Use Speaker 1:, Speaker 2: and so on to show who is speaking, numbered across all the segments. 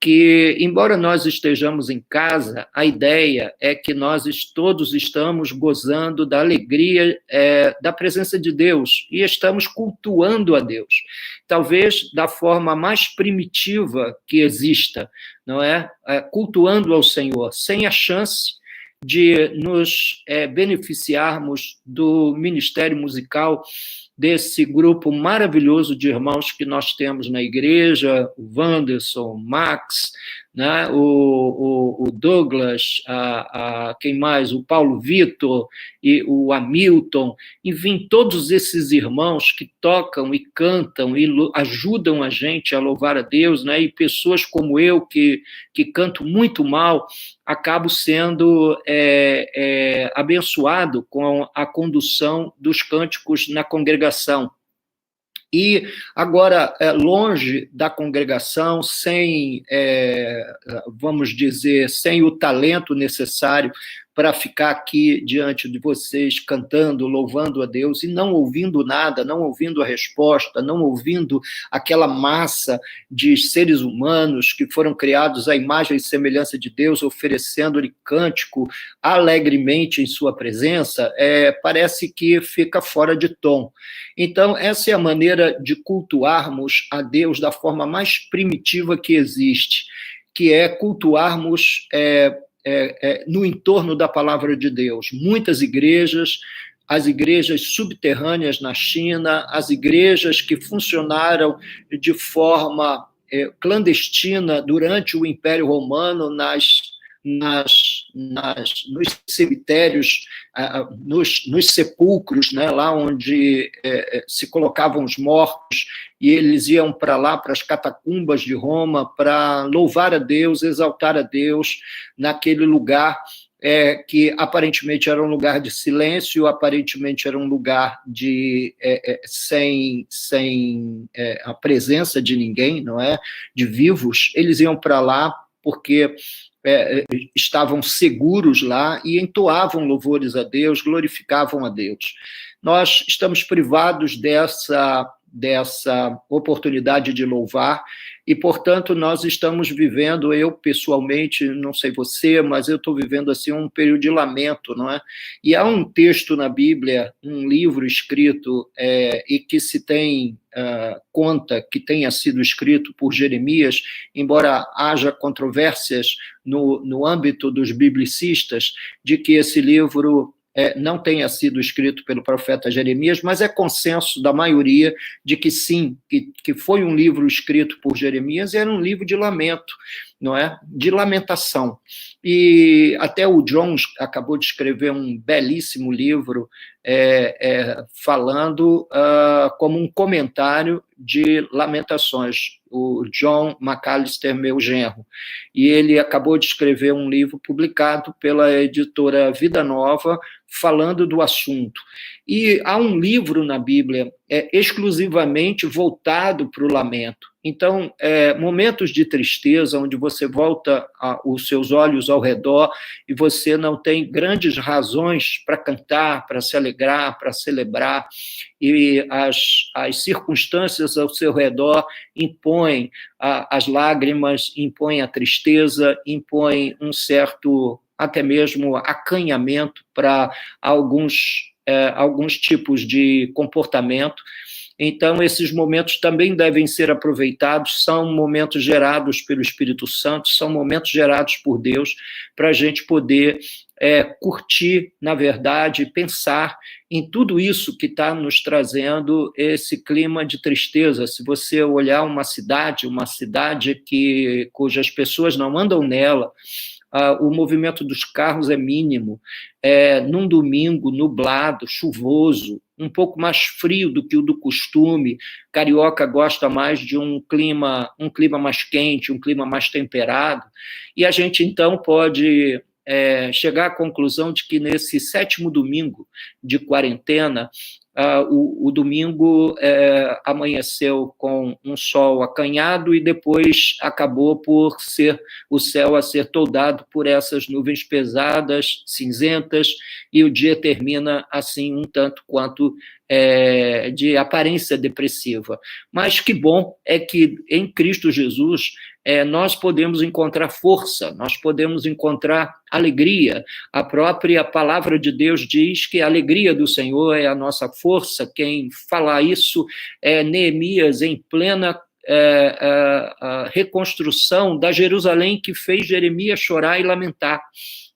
Speaker 1: que, embora nós estejamos em casa, a ideia é que nós todos estamos gozando da alegria da presença de Deus e estamos cultuando a Deus, talvez da forma mais primitiva que exista, não é? Cultuando ao Senhor, sem a chance de nos beneficiarmos do ministério musical desse grupo maravilhoso de irmãos que nós temos na igreja, o Wanderson, o Max, né, o Douglas, quem mais? O Paulo Vitor, e o Hamilton, enfim, todos esses irmãos que tocam e cantam e ajudam a gente a louvar a Deus, né, e pessoas como eu, que canto muito mal, acabo sendo abençoado com a condução dos cânticos na congregação. E agora, longe da congregação, sem, vamos dizer, sem o talento necessário para ficar aqui diante de vocês cantando, louvando a Deus e não ouvindo nada, não ouvindo a resposta, não ouvindo aquela massa de seres humanos que foram criados à imagem e semelhança de Deus, oferecendo-lhe cântico alegremente em sua presença, parece que fica fora de tom. Então, essa é a maneira de cultuarmos a Deus da forma mais primitiva que existe, que é cultuarmos no entorno da palavra de Deus. Muitas igrejas, as igrejas subterrâneas na China, as igrejas que funcionaram de forma clandestina durante o Império Romano nos cemitérios, nos sepulcros, né, lá onde se colocavam os mortos, e eles iam para lá, para as catacumbas de Roma, para louvar a Deus, exaltar a Deus, naquele lugar que aparentemente era um lugar de silêncio, aparentemente era um lugar sem a presença de ninguém, não é? De vivos. Eles iam para lá porque estavam seguros lá e entoavam louvores a Deus, glorificavam a Deus. Nós estamos privados dessa oportunidade de louvar e, portanto, nós estamos vivendo, eu pessoalmente, não sei você, mas eu estou vivendo assim um período de lamento, não é? E há um texto na Bíblia, um livro escrito e que se tem conta que tenha sido escrito por Jeremias, embora haja controvérsias no âmbito dos biblicistas, de que esse livro não tenha sido escrito pelo profeta Jeremias, mas é consenso da maioria de que sim, que foi um livro escrito por Jeremias e era um livro de lamento, não é? De lamentação. E até o John acabou de escrever um belíssimo livro falando como um comentário de Lamentações, o John McAllister, meu genro. E ele acabou de escrever um livro publicado pela editora Vida Nova, falando do assunto. E há um livro na Bíblia exclusivamente voltado para o lamento. Então, momentos de tristeza, onde você volta os seus olhos ao redor e você não tem grandes razões para cantar, para se alegrar, para celebrar, e as circunstâncias ao seu redor impõem as lágrimas, impõem a tristeza, impõem um certo, até mesmo, acanhamento para alguns tipos de comportamento. Então, esses momentos também devem ser aproveitados, são momentos gerados pelo Espírito Santo, são momentos gerados por Deus, para a gente poder curtir, na verdade, pensar em tudo isso que está nos trazendo esse clima de tristeza. Se você olhar uma cidade cujas pessoas não andam nela, o movimento dos carros é mínimo, num domingo nublado, chuvoso, um pouco mais frio do que o do costume. Carioca gosta mais de um clima mais quente, um clima mais temperado, e a gente, então, pode chegar à conclusão de que nesse 7º domingo de quarentena, o domingo amanheceu com um sol acanhado e depois acabou por ser o céu a ser toldado por essas nuvens pesadas, cinzentas, e o dia termina assim um tanto quanto de aparência depressiva. Mas que bom é que em Cristo Jesus nós podemos encontrar força, nós podemos encontrar alegria. A própria palavra de Deus diz que a alegria do Senhor é a nossa força. Quem fala isso é Neemias, em plena a reconstrução da Jerusalém que fez Jeremias chorar e lamentar.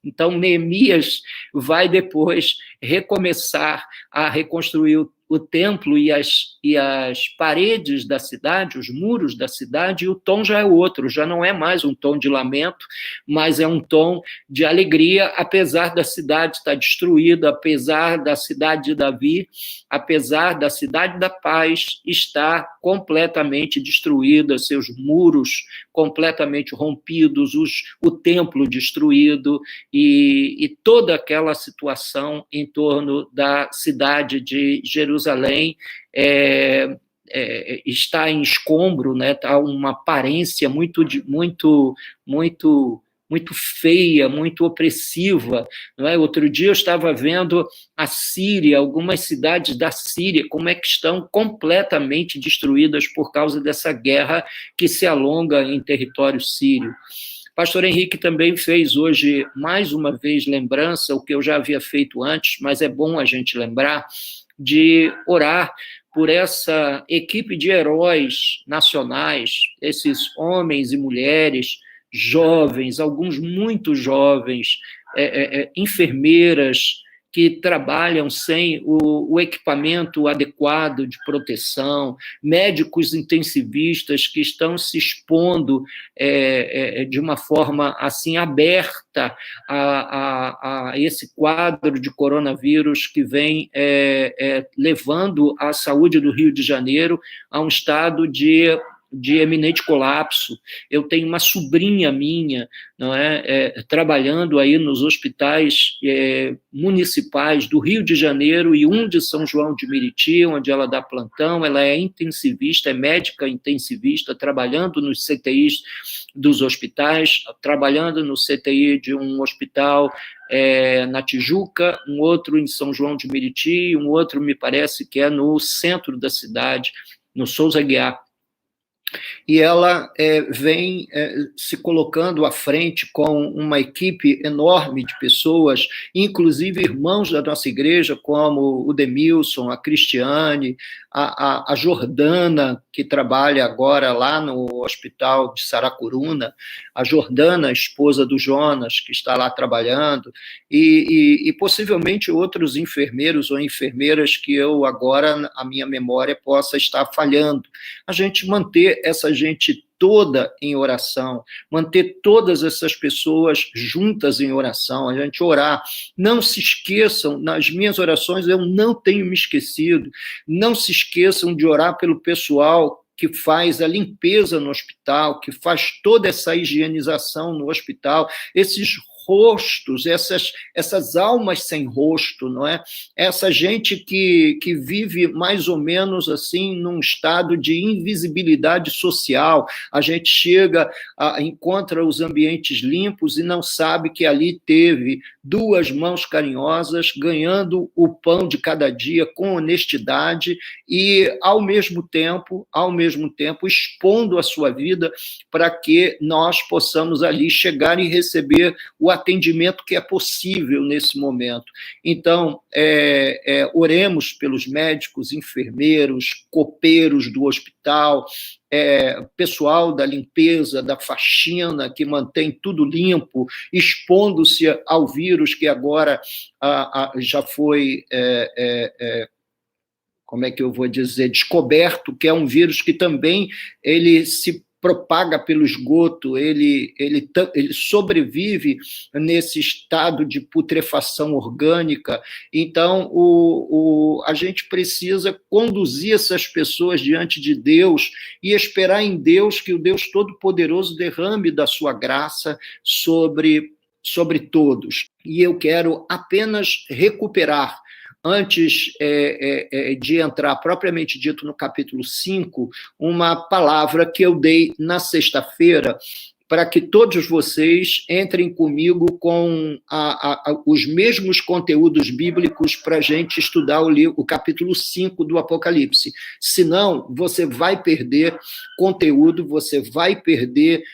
Speaker 1: Então, Neemias vai depois recomeçar a reconstruir o templo e as paredes da cidade, os muros da cidade, e o tom já é outro, já não é mais um tom de lamento, mas é um tom de alegria, apesar da cidade estar destruída, apesar da cidade de Davi, apesar da cidade da paz estar completamente destruída, seus muros completamente rompidos, o templo destruído, e toda aquela situação em torno da cidade de Jerusalém está em escombro, né? Está uma aparência muito feia, muito opressiva, não é? Outro dia eu estava vendo a Síria, algumas cidades da Síria, como é que estão completamente destruídas por causa dessa guerra que se alonga em território sírio. Pastor Henrique também fez hoje, mais uma vez, lembrança, o que eu já havia feito antes, mas é bom a gente lembrar, de orar por essa equipe de heróis nacionais, esses homens e mulheres jovens, alguns muito jovens, enfermeiras que trabalham sem o equipamento adequado de proteção, médicos intensivistas que estão se expondo de uma forma assim aberta a esse quadro de coronavírus que vem levando a saúde do Rio de Janeiro a um estado de eminente colapso. Eu tenho uma sobrinha minha, não trabalhando aí nos hospitais municipais do Rio de Janeiro e um de São João de Meriti, onde ela dá plantão. Ela é intensivista, é médica intensivista, trabalhando nos CTIs dos hospitais, trabalhando no CTI de um hospital na Tijuca, um outro em São João de Meriti, um outro, me parece, que é no centro da cidade, no Souza Aguiar. E ela vem se colocando à frente com uma equipe enorme de pessoas, inclusive irmãos da nossa igreja, como o Demilson, a Cristiane, a Jordana, que trabalha agora lá no hospital de Saracuruna, a Jordana, esposa do Jonas, que está lá trabalhando, e possivelmente outros enfermeiros ou enfermeiras que eu agora, a minha memória, possa estar falhando. A gente manter essa gente toda em oração, manter todas essas pessoas juntas em oração, a gente orar. Não se esqueçam, nas minhas orações eu não tenho me esquecido, não se esqueçam de orar pelo pessoal que faz a limpeza no hospital, que faz toda essa higienização no hospital, esses rostos, essas almas sem rosto, não é? Essa gente que vive mais ou menos assim num estado de invisibilidade social. A gente chega, encontra os ambientes limpos e não sabe que ali teve duas mãos carinhosas ganhando o pão de cada dia com honestidade e, ao mesmo tempo, expondo a sua vida para que nós possamos ali chegar e receber o atendimento que é possível nesse momento. Então, oremos pelos médicos, enfermeiros, copeiros do hospital, pessoal da limpeza, da faxina, que mantém tudo limpo, expondo-se ao vírus que agora já foi... como é que eu vou dizer, descoberto, que é um vírus que também ele se propaga pelo esgoto, ele sobrevive nesse estado de putrefação orgânica. Então, a gente precisa conduzir essas pessoas diante de Deus e esperar em Deus que o Deus Todo-Poderoso derrame da sua graça sobre todos. E eu quero apenas recuperar, antes de entrar propriamente dito no capítulo 5, uma palavra que eu dei na sexta-feira para que todos vocês entrem comigo com os mesmos conteúdos bíblicos para a gente estudar o capítulo 5 do Apocalipse. Senão, você vai perder conteúdo, você vai perder,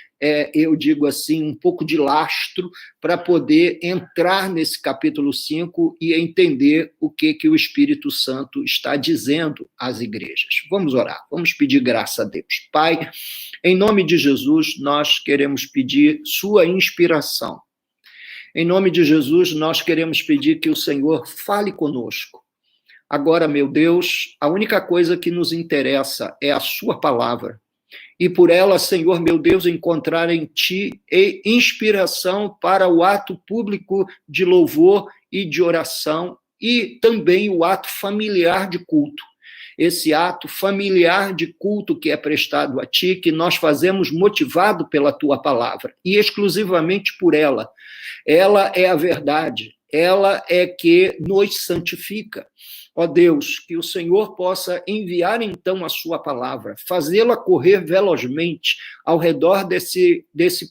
Speaker 1: eu digo assim, um pouco de lastro para poder entrar nesse capítulo 5 e entender o que o Espírito Santo está dizendo às igrejas. Vamos orar, vamos pedir graça a Deus. Pai, em nome de Jesus, nós queremos pedir sua inspiração. Em nome de Jesus, nós queremos pedir que o Senhor fale conosco. Agora, meu Deus, a única coisa que nos interessa é a sua palavra. E por ela, Senhor, meu Deus, encontrar em Ti inspiração para o ato público de louvor e de oração e também o ato familiar de culto. Esse ato familiar de culto que é prestado a Ti, que nós fazemos motivado pela Tua palavra, e exclusivamente por ela. Ela é a verdade, ela é que nos santifica. Ó Deus, que o Senhor possa enviar então a sua palavra, fazê-la correr velozmente ao redor desse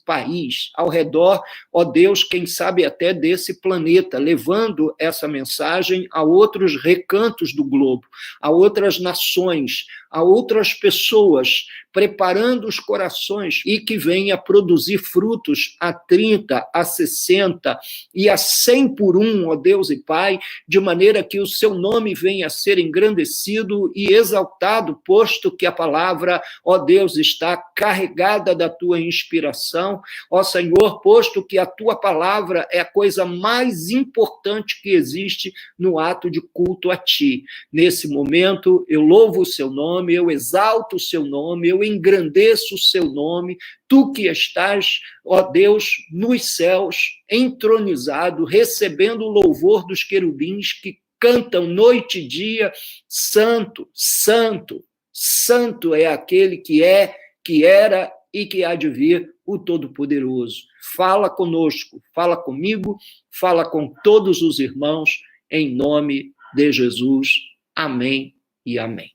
Speaker 1: país, ao redor, ó Deus, quem sabe até desse planeta, levando essa mensagem a outros recantos do globo, a outras nações, a outras pessoas, preparando os corações e que venha produzir frutos a 30, a 60 e a 100 por um, ó Deus e Pai, de maneira que o seu nome venha a ser engrandecido e exaltado, posto que a palavra, ó Deus, está carregada da tua inspiração, ó Senhor, posto que a tua palavra é a coisa mais importante que existe no ato de culto a ti. Nesse momento, eu louvo o seu nome, eu exalto o seu nome, eu engrandeço o seu nome, tu que estás, ó Deus, nos céus, entronizado, recebendo o louvor dos querubins que cantam noite e dia, santo, santo, santo é aquele que é, que era e que há de vir, o Todo-Poderoso. Fala conosco, fala comigo, fala com todos os irmãos, em nome de Jesus. Amém e amém.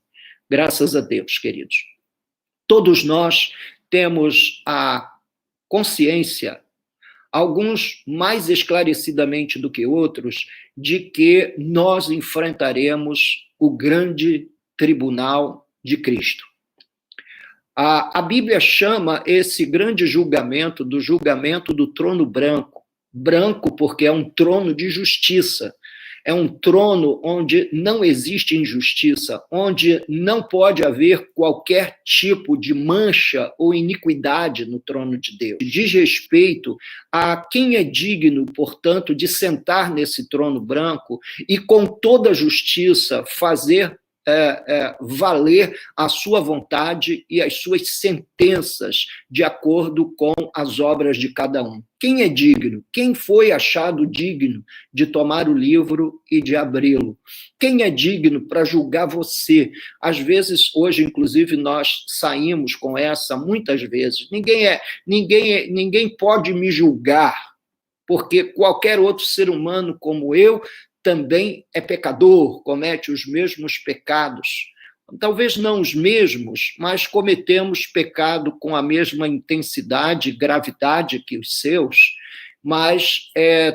Speaker 1: Graças a Deus, queridos. Todos nós temos a consciência, alguns mais esclarecidamente do que outros, de que nós enfrentaremos o grande tribunal de Cristo. A Bíblia chama esse grande julgamento do julgamento do trono branco. Branco porque é um trono de justiça. É um trono onde não existe injustiça, onde não pode haver qualquer tipo de mancha ou iniquidade no trono de Deus. Diz respeito a quem é digno, portanto, de sentar nesse trono branco e com toda justiça fazer valer a sua vontade e as suas sentenças de acordo com as obras de cada um. Quem é digno? Quem foi achado digno de tomar o livro e de abri-lo? Quem é digno para julgar você? Às vezes, hoje, inclusive, nós saímos com essa, muitas vezes. Ninguém pode me julgar, porque qualquer outro ser humano como eu também é pecador, comete os mesmos pecados. Talvez não os mesmos, mas cometemos pecado com a mesma intensidade e gravidade que os seus, mas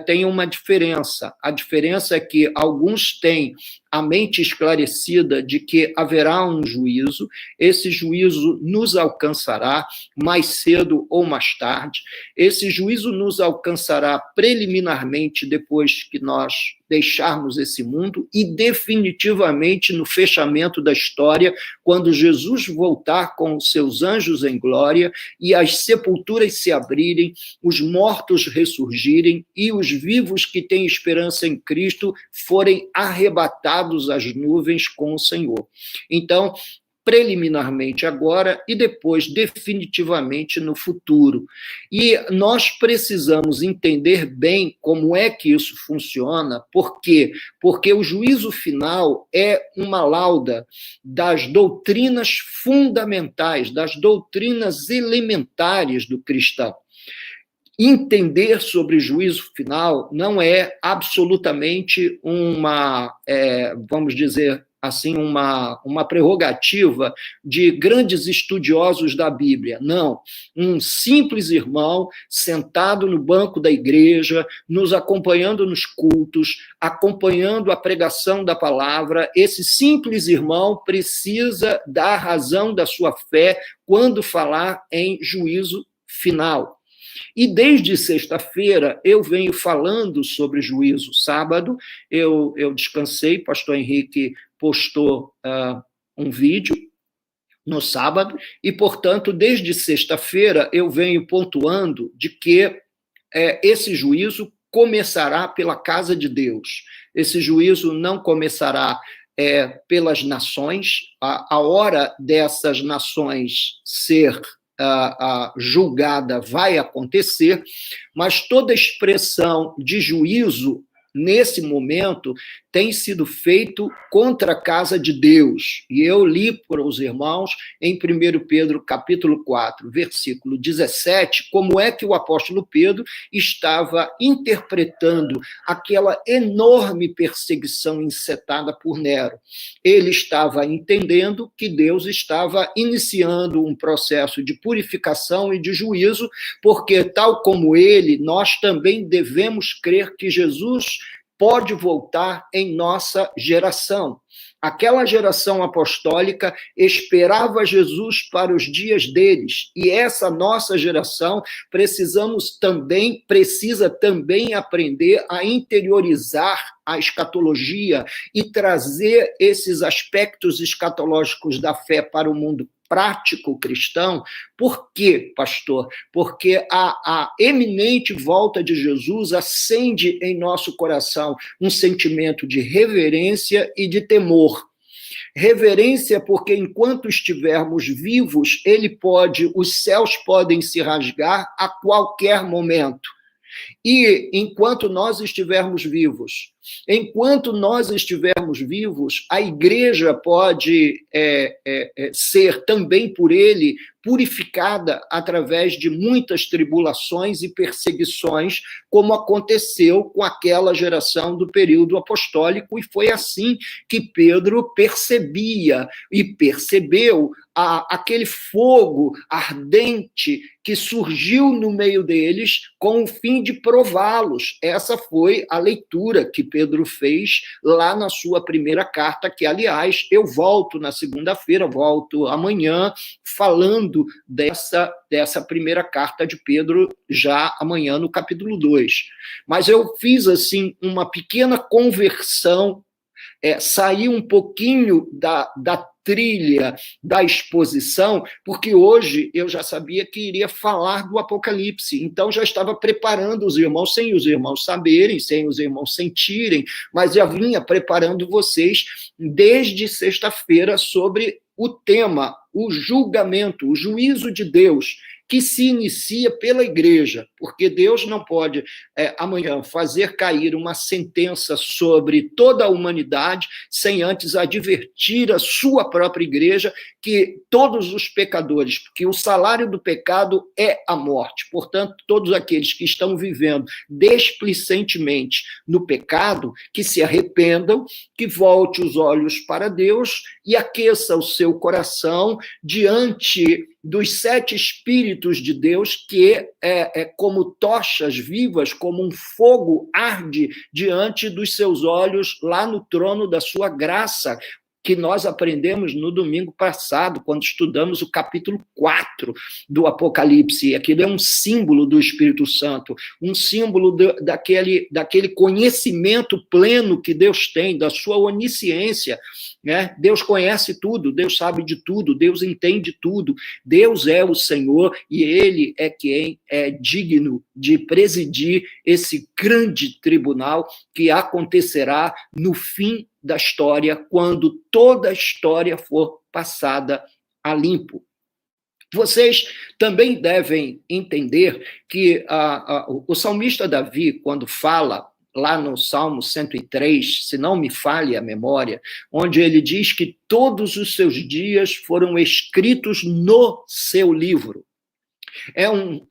Speaker 1: tem uma diferença. A diferença é que alguns têm a mente esclarecida de que haverá um juízo, esse juízo nos alcançará mais cedo ou mais tarde, esse juízo nos alcançará preliminarmente depois que nós deixarmos esse mundo e definitivamente no fechamento da história, quando Jesus voltar com os seus anjos em glória e as sepulturas se abrirem, os mortos ressurgirem e os vivos que têm esperança em Cristo forem arrebatados às nuvens com o Senhor. Então, preliminarmente agora e depois definitivamente no futuro. E nós precisamos entender bem como é que isso funciona, por quê? Porque o juízo final é uma lauda das doutrinas fundamentais, das doutrinas elementares do cristão. Entender sobre juízo final não é absolutamente uma, vamos dizer, assim uma prerrogativa de grandes estudiosos da Bíblia. Não, um simples irmão sentado no banco da igreja, nos acompanhando nos cultos, acompanhando a pregação da palavra, esse simples irmão precisa dar razão da sua fé quando falar em juízo final. E desde sexta-feira eu venho falando sobre juízo. Sábado eu descansei, pastor Henrique postou um vídeo no sábado, e, portanto, desde sexta-feira eu venho pontuando de que esse juízo começará pela casa de Deus. Esse juízo não começará pelas nações. A hora dessas nações ser julgada vai acontecer, mas toda expressão de juízo, nesse momento, tem sido feito contra a casa de Deus. E eu li para os irmãos, em 1 Pedro, capítulo 4, versículo 17, como é que o apóstolo Pedro estava interpretando aquela enorme perseguição encetada por Nero. Ele estava entendendo que Deus estava iniciando um processo de purificação e de juízo, porque, tal como ele, nós também devemos crer que Jesus pode voltar em nossa geração. Aquela geração apostólica esperava Jesus para os dias deles, e essa nossa geração precisa também aprender a interiorizar a escatologia e trazer esses aspectos escatológicos da fé para o mundo prático cristão. Por quê, pastor? Porque a eminente volta de Jesus acende em nosso coração um sentimento de reverência e de temor. Reverência porque, enquanto estivermos vivos, os céus podem se rasgar a qualquer momento. E enquanto nós estivermos vivos, a igreja pode ser também por ele purificada através de muitas tribulações e perseguições, como aconteceu com aquela geração do período apostólico, e foi assim que Pedro percebia e percebeu aquele fogo ardente que surgiu no meio deles com o fim de prová-los. Essa foi a leitura que Pedro fez lá na sua primeira carta, que, aliás, eu volto na segunda-feira, volto amanhã, falando dessa primeira carta de Pedro, já amanhã no capítulo 2. Mas eu fiz, assim, uma pequena conversão, saí um pouquinho da trilha da exposição, porque hoje eu já sabia que iria falar do Apocalipse, então já estava preparando os irmãos, sem os irmãos saberem, sem os irmãos sentirem, mas já vinha preparando vocês desde sexta-feira sobre o tema, o julgamento, o juízo de Deus, que se inicia pela igreja, porque Deus não pode amanhã fazer cair uma sentença sobre toda a humanidade sem antes advertir a sua própria igreja que todos os pecadores, porque o salário do pecado é a morte, portanto, todos aqueles que estão vivendo desplicentemente no pecado, que se arrependam, que volte os olhos para Deus e aqueça o seu coração diante dos 7 Espíritos de Deus, que como tochas vivas, como um fogo arde diante dos seus olhos lá no trono da sua graça, que nós aprendemos no domingo passado, quando estudamos o capítulo 4 do Apocalipse. Aquilo é um símbolo do Espírito Santo, um símbolo daquele conhecimento pleno que Deus tem, da sua onisciência, né? Deus conhece tudo, Deus sabe de tudo, Deus entende tudo, Deus é o Senhor e Ele é quem é digno de presidir esse grande tribunal que acontecerá no fim da história, quando toda a história for passada a limpo. Vocês também devem entender que o salmista Davi, quando fala lá no Salmo 103, se não me falhe a memória, onde ele diz que todos os seus dias foram escritos no seu livro. É um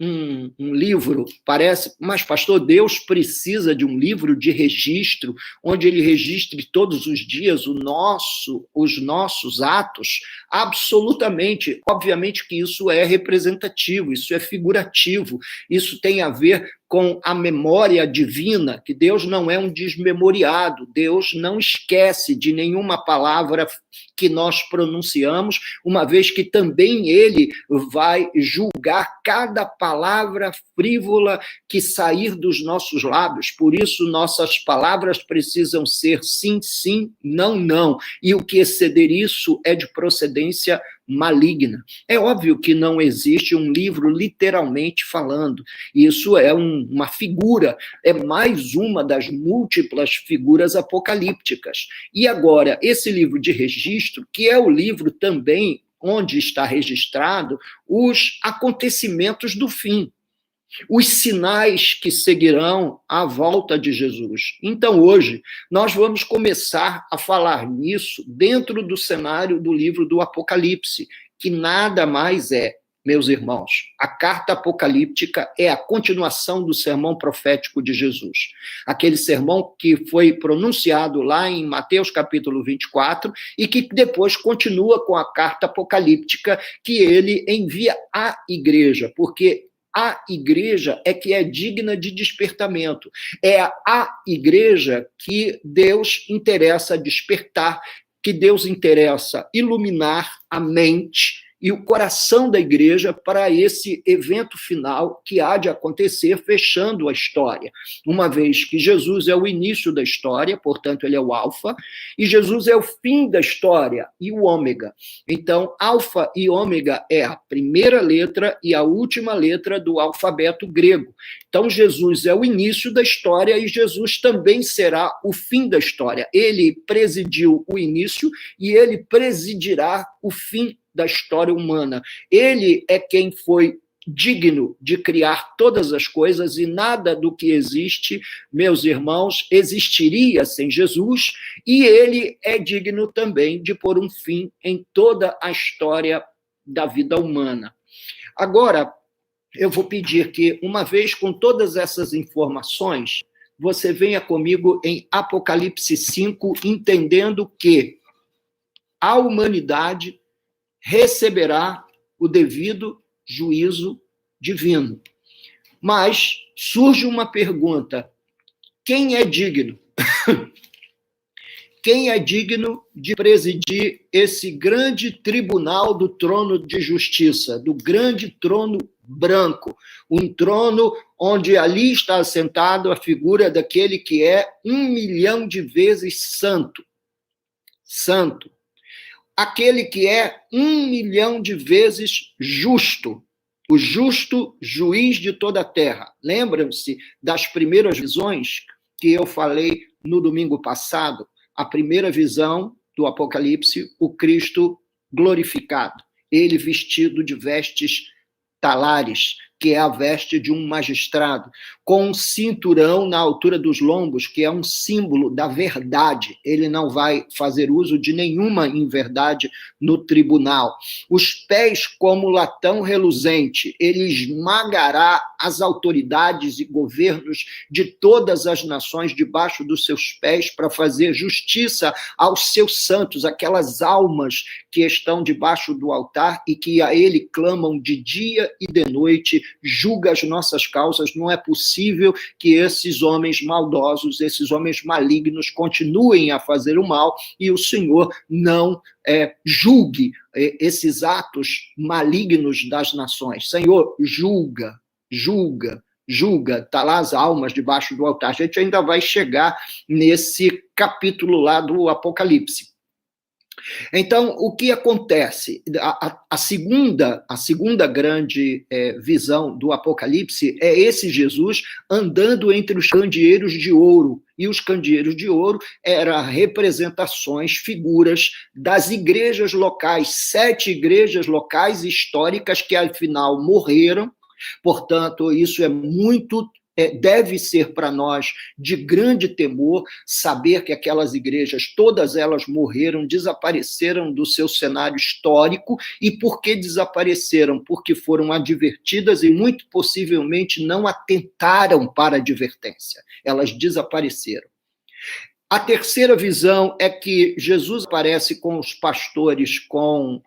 Speaker 1: livro, parece, mas, pastor, Deus precisa de um livro de registro, onde ele registre todos os dias os nossos atos? Absolutamente. Obviamente que isso é representativo, isso é figurativo, isso tem a ver com a memória divina, que Deus não é um desmemoriado, Deus não esquece de nenhuma palavra que nós pronunciamos, uma vez que também ele vai julgar cada palavra frívola que sair dos nossos lábios. Por isso, nossas palavras precisam ser sim, sim, não, não. E o que exceder isso é de procedência maligna. É óbvio que não existe um livro literalmente falando. Isso é uma figura, é mais uma das múltiplas figuras apocalípticas. E agora, esse livro de registro, que é o livro também onde está registrado os acontecimentos do fim, os sinais que seguirão à volta de Jesus. Então, hoje, nós vamos começar a falar nisso dentro do cenário do livro do Apocalipse, que nada mais é, meus irmãos, a carta apocalíptica é a continuação do sermão profético de Jesus. Aquele sermão que foi pronunciado lá em Mateus capítulo 24 e que depois continua com a carta apocalíptica que ele envia à igreja, porque a igreja é que é digna de despertamento. É a igreja que Deus interessa despertar, que Deus interessa iluminar a mente e o coração da igreja para esse evento final que há de acontecer, fechando a história. Uma vez que Jesus é o início da história, portanto, ele é o alfa, e Jesus é o fim da história e o ômega. Então, alfa e ômega é a primeira letra e a última letra do alfabeto grego. Então, Jesus é o início da história e Jesus também será o fim da história. Ele presidiu o início e ele presidirá o fim da história humana. Ele é quem foi digno de criar todas as coisas e nada do que existe, meus irmãos, existiria sem Jesus, e ele é digno também de pôr um fim em toda a história da vida humana. Agora, eu vou pedir que, uma vez com todas essas informações, você venha comigo em Apocalipse 5, entendendo que a humanidade receberá o devido juízo divino. Mas surge uma pergunta: quem é digno? Quem é digno de presidir esse grande tribunal do trono de justiça, do grande trono branco, um trono onde ali está assentado a figura daquele que é 1.000.000 de vezes santo, santo, aquele que é 1.000.000 de vezes justo, o justo juiz de toda a terra. Lembram-se das primeiras visões que eu falei no domingo passado? A primeira visão do Apocalipse, o Cristo glorificado, ele vestido de vestes talares, que é a veste de um magistrado, com um cinturão na altura dos lombos, que é um símbolo da verdade. Ele não vai fazer uso de nenhuma inverdade no tribunal. Os pés como latão reluzente, ele esmagará as autoridades e governos de todas as nações debaixo dos seus pés para fazer justiça aos seus santos, aquelas almas que estão debaixo do altar e que a ele clamam de dia e de noite, julga as nossas causas. Não é possível que esses homens maldosos, esses homens malignos continuem a fazer o mal e o Senhor não julgue esses atos malignos das nações. Senhor, julga, julga, julga, está lá as almas debaixo do altar. A gente ainda vai chegar nesse capítulo lá do Apocalipse. Então, o que acontece? A segunda grande visão do Apocalipse é esse Jesus andando entre os candeeiros de ouro. E os candeeiros de ouro eram representações, figuras das igrejas locais, 7 igrejas locais históricas que, afinal, morreram. Portanto, isso é muito deve ser para nós de grande temor saber que aquelas igrejas, todas elas morreram, desapareceram do seu cenário histórico. E por que desapareceram? Porque foram advertidas e muito possivelmente não atentaram para a advertência. Elas desapareceram. A terceira visão é que Jesus aparece com os pastores com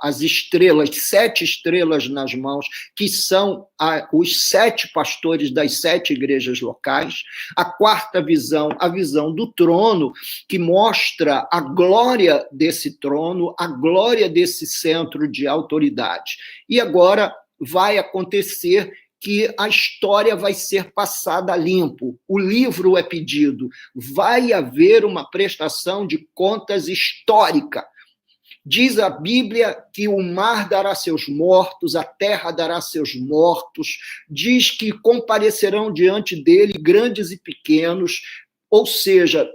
Speaker 1: as estrelas, 7 estrelas nas mãos, que são os 7 pastores das 7 igrejas locais. A quarta visão, a visão do trono, que mostra a glória desse trono, a glória desse centro de autoridade. E agora vai acontecer que a história vai ser passada a limpo. O livro é pedido. Vai haver uma prestação de contas histórica. Diz a Bíblia que o mar dará seus mortos, a terra dará seus mortos. Diz que comparecerão diante dele grandes e pequenos, ou seja,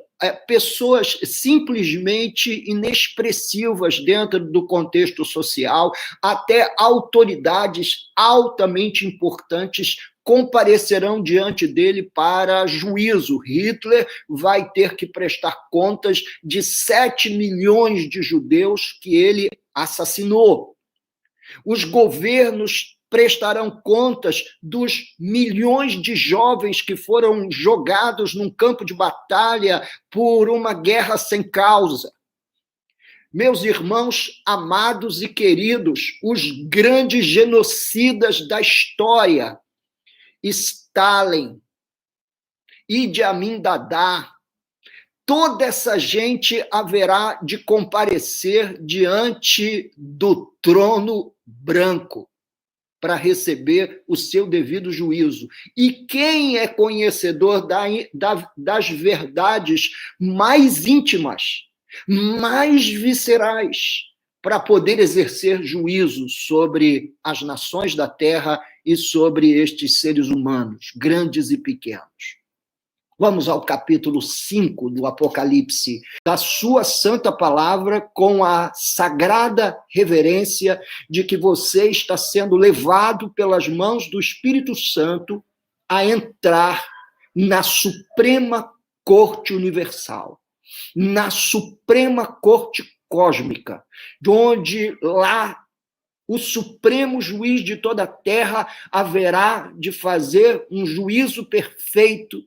Speaker 1: pessoas simplesmente inexpressivas dentro do contexto social, até autoridades altamente importantes comparecerão diante dele para juízo. Hitler vai ter que prestar contas de 7 milhões de judeus que ele assassinou. Os governos prestarão contas dos milhões de jovens que foram jogados num campo de batalha por uma guerra sem causa. Meus irmãos amados e queridos, os grandes genocidas da história, Stalin, Idi Amin Dada, toda essa gente haverá de comparecer diante do trono branco para receber o seu devido juízo. E quem é conhecedor das verdades mais íntimas, mais viscerais, para poder exercer juízo sobre as nações da terra e sobre estes seres humanos, grandes e pequenos? Vamos ao capítulo 5 do Apocalipse, da sua santa palavra, com a sagrada reverência de que você está sendo levado pelas mãos do Espírito Santo a entrar na Suprema Corte Universal, na Suprema Corte Cósmica, de onde lá o Supremo Juiz de toda a terra haverá de fazer um juízo perfeito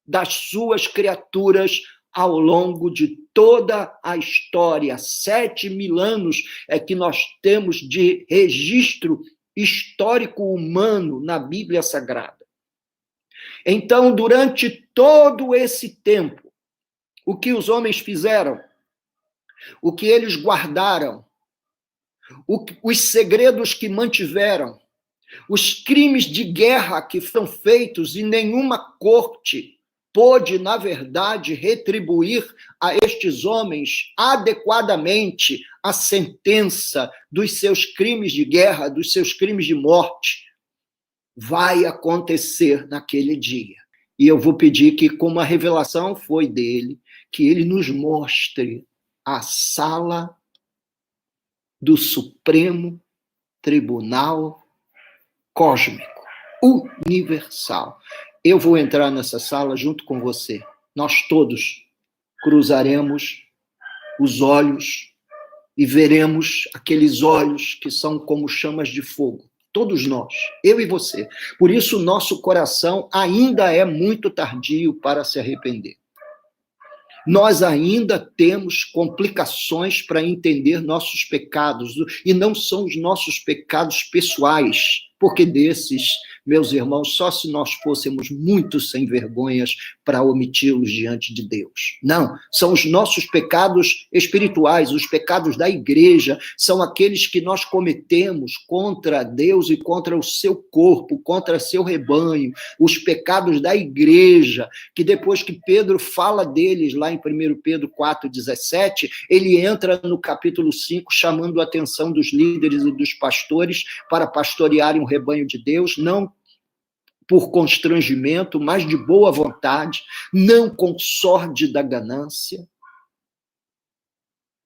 Speaker 1: das suas criaturas ao longo de toda a história. 7.000 anos é que nós temos de registro histórico humano na Bíblia Sagrada. Então, durante todo esse tempo, o que os homens fizeram, o que eles guardaram, os segredos que mantiveram, os crimes de guerra que foram feitos, e nenhuma corte pôde, na verdade, retribuir a estes homens adequadamente a sentença dos seus crimes de guerra, dos seus crimes de morte, vai acontecer naquele dia. E eu vou pedir que, como a revelação foi dele, que ele nos mostre a sala do Supremo Tribunal Cósmico, universal. Eu vou entrar nessa sala junto com você. Nós todos cruzaremos os olhos e veremos aqueles olhos que são como chamas de fogo. Todos nós, eu e você. Por isso, nosso coração ainda é muito tardio para se arrepender. Nós ainda temos complicações para entender nossos pecados, e não são os nossos pecados pessoais, porque desses, meus irmãos, só se nós fôssemos muito sem vergonhas para omiti-los diante de Deus. Não, são os nossos pecados espirituais, os pecados da igreja, são aqueles que nós cometemos contra Deus e contra o seu corpo, contra seu rebanho, os pecados da igreja, que depois que Pedro fala deles lá em 1 Pedro 4,17, ele entra no capítulo 5 chamando a atenção dos líderes e dos pastores para pastorearem o rebanho de Deus, não por constrangimento, mas de boa vontade, não com sorte da ganância.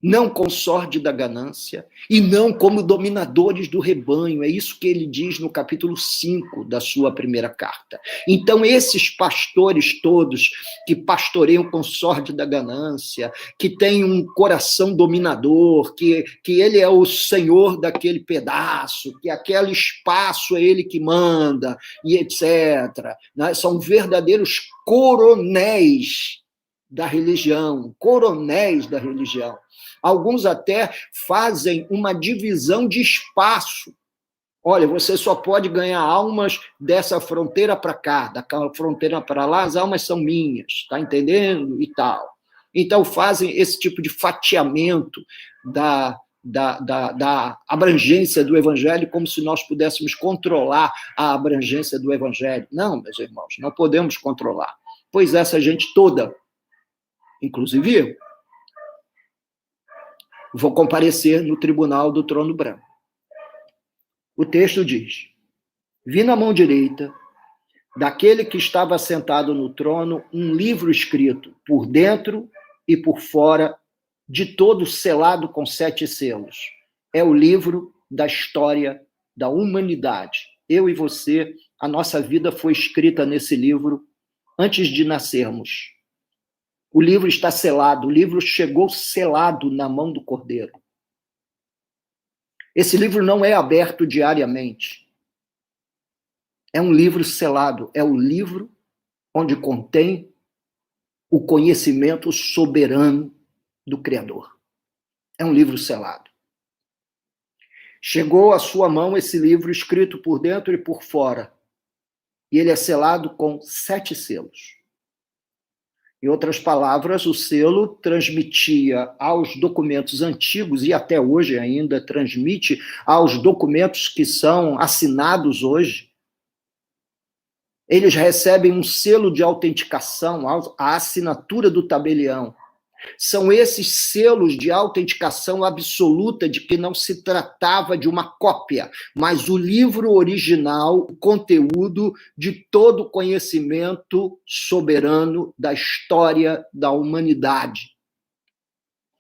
Speaker 1: não consorte da ganância, e não como dominadores do rebanho. É isso que ele diz no capítulo 5 da sua primeira carta. Então, esses pastores todos que pastoreiam com sorte da ganância, que têm um coração dominador, que ele é o senhor daquele pedaço, que aquele espaço é ele que manda, e etc., né? São verdadeiros coronéis da religião, coronéis da religião. Alguns até fazem uma divisão de espaço. Olha, você só pode ganhar almas dessa fronteira para cá, da fronteira para lá, as almas são minhas, está entendendo? E tal. Então, fazem esse tipo de fatiamento da abrangência do evangelho, como se nós pudéssemos controlar a abrangência do evangelho. Não, meus irmãos, não podemos controlar. Pois essa gente toda, inclusive eu, vou comparecer no tribunal do trono branco. O texto diz: vi na mão direita daquele que estava sentado no trono um livro escrito por dentro e por fora, de todo selado com 7 selos. É o livro da história da humanidade. Eu e você, a nossa vida foi escrita nesse livro antes de nascermos. O livro está selado, o livro chegou selado na mão do Cordeiro. Esse livro não é aberto diariamente. É um livro selado, é o livro onde contém o conhecimento soberano do Criador. É um livro selado. Chegou à sua mão esse livro escrito por dentro e por fora, e ele é selado com 7 selos. Em outras palavras, o selo transmitia aos documentos antigos, e até hoje ainda transmite aos documentos que são assinados hoje. Eles recebem um selo de autenticação, a assinatura do tabelião. São esses selos de autenticação absoluta de que não se tratava de uma cópia, mas o livro original, o conteúdo de todo o conhecimento soberano da história da humanidade.